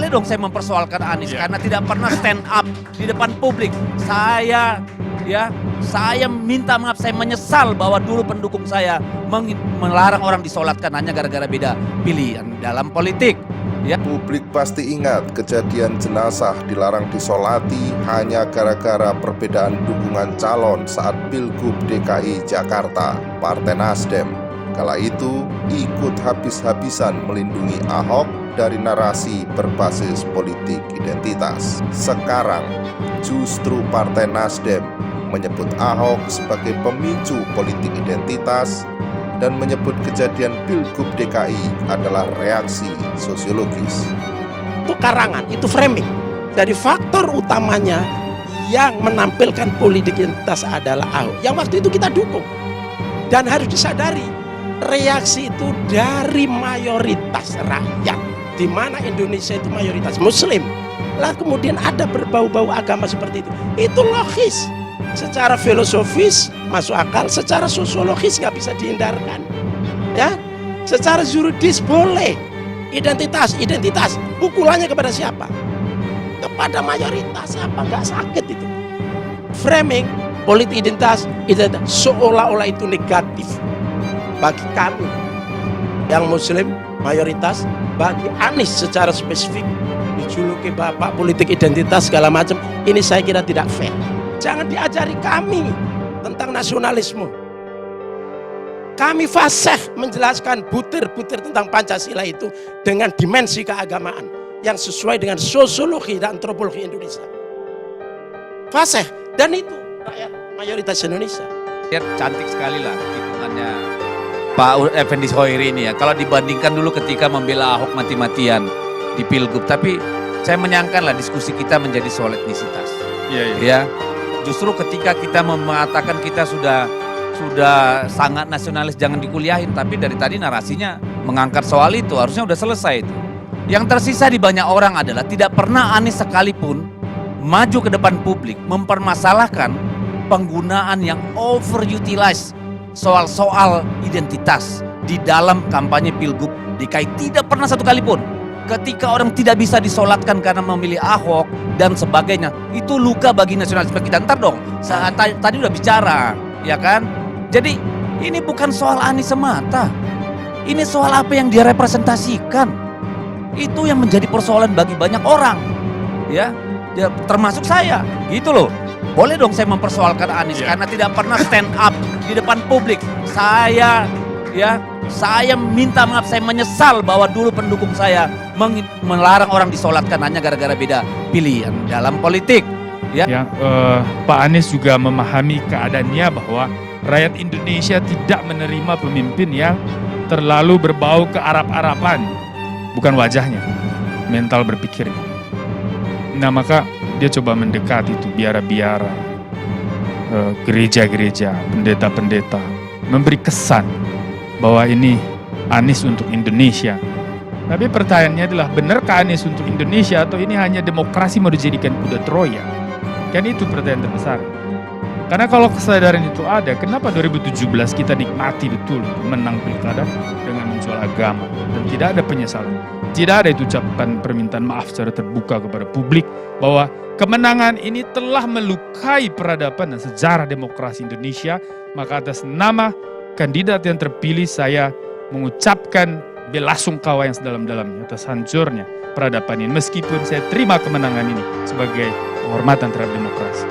boleh dong saya mempersoalkan Anies karena tidak pernah stand up di depan publik. Saya minta maaf, saya menyesal bahwa dulu pendukung saya melarang orang disolatkan hanya gara-gara beda pilihan dalam politik. Ya. Publik pasti ingat kejadian jenazah dilarang disolati hanya gara-gara perbedaan dukungan calon saat Pilgub DKI Jakarta. Partai Nasdem kala itu ikut habis-habisan melindungi Ahok dari narasi berbasis politik identitas. Sekarang justru Partai Nasdem menyebut Ahok sebagai pemicu politik identitas dan menyebut kejadian Pilgub DKI adalah reaksi sosiologis. Itu karangan, itu framing. Jadi faktor utamanya yang menampilkan politik identitas adalah Ahok, yang waktu itu kita dukung. Dan harus disadari, reaksi itu dari mayoritas rakyat, di mana Indonesia itu mayoritas Muslim. Lah kemudian ada berbau-bau agama seperti itu logis. Secara filosofis masuk akal, secara sosiologis nggak bisa dihindarkan. Ya, secara juridis boleh. Identitas, pukulannya kepada siapa? Kepada mayoritas, apa nggak sakit itu? Framing politik identitas seolah-olah itu negatif bagi kami yang Muslim mayoritas, bagi Anies secara spesifik dijuluki bapak politik identitas segala macam. Ini saya kira tidak fair. Jangan diajari kami tentang nasionalisme. Kami fasih menjelaskan butir-butir tentang Pancasila itu dengan dimensi keagamaan yang sesuai dengan sosiologi dan antropologi Indonesia. Fasih, dan itu rakyat mayoritas Indonesia. Cantik sekali lah hitungannya Pak Effendi Hoiri ini ya. Kalau dibandingkan dulu ketika membela Ahok mati-matian di Pilgub, tapi saya menyangkan lah diskusi kita menjadi soal etnisitas. Ya. Justru ketika kita mengatakan kita sudah sangat nasionalis jangan dikuliahin, tapi dari tadi narasinya mengangkat soal itu, harusnya udah selesai itu. Yang tersisa di banyak orang adalah tidak pernah Anies sekalipun maju ke depan publik mempermasalahkan penggunaan yang overutilize soal-soal identitas di dalam kampanye Pilgub DKI. Tidak pernah satu kali pun. Ketika orang tidak bisa disolatkan karena memilih Ahok dan sebagainya, itu luka bagi nasionalisme kita. Ntar dong, tadi udah bicara, ya kan? Jadi ini bukan soal Anies semata. Ini soal apa yang dia representasikan. Itu yang menjadi persoalan bagi banyak orang, ya termasuk saya, gitu loh. Boleh dong saya mempersoalkan Anies karena tidak pernah stand up di depan publik. Saya minta maaf, saya menyesal bahwa dulu pendukung saya melarang orang disolatkan hanya gara-gara beda pilihan dalam politik. Pak Anies juga memahami keadaannya bahwa rakyat Indonesia tidak menerima pemimpin yang terlalu berbau ke Arab-Araban, bukan wajahnya, mental berpikirnya. Nah maka dia coba mendekat itu biara-biara, gereja-gereja, pendeta-pendeta, memberi kesan bahwa ini Anies untuk Indonesia. Tapi pertanyaannya adalah, benarkah Anies untuk Indonesia atau ini hanya demokrasi mau dijadikan kuda Troya? Kan itu pertanyaan terbesar. Karena kalau kesadaran itu ada, kenapa 2017 kita nikmati betul menang pilkada dengan menjual agama dan tidak ada penyesalan? Tidak ada itu ucapan permintaan maaf secara terbuka kepada publik bahwa kemenangan ini telah melukai peradaban dan sejarah demokrasi Indonesia. Maka atas nama kandidat yang terpilih saya mengucapkan belasungkawa yang sedalam-dalamnya atas hancurnya peradaban ini. Meskipun saya terima kemenangan ini sebagai penghormatan terhadap demokrasi.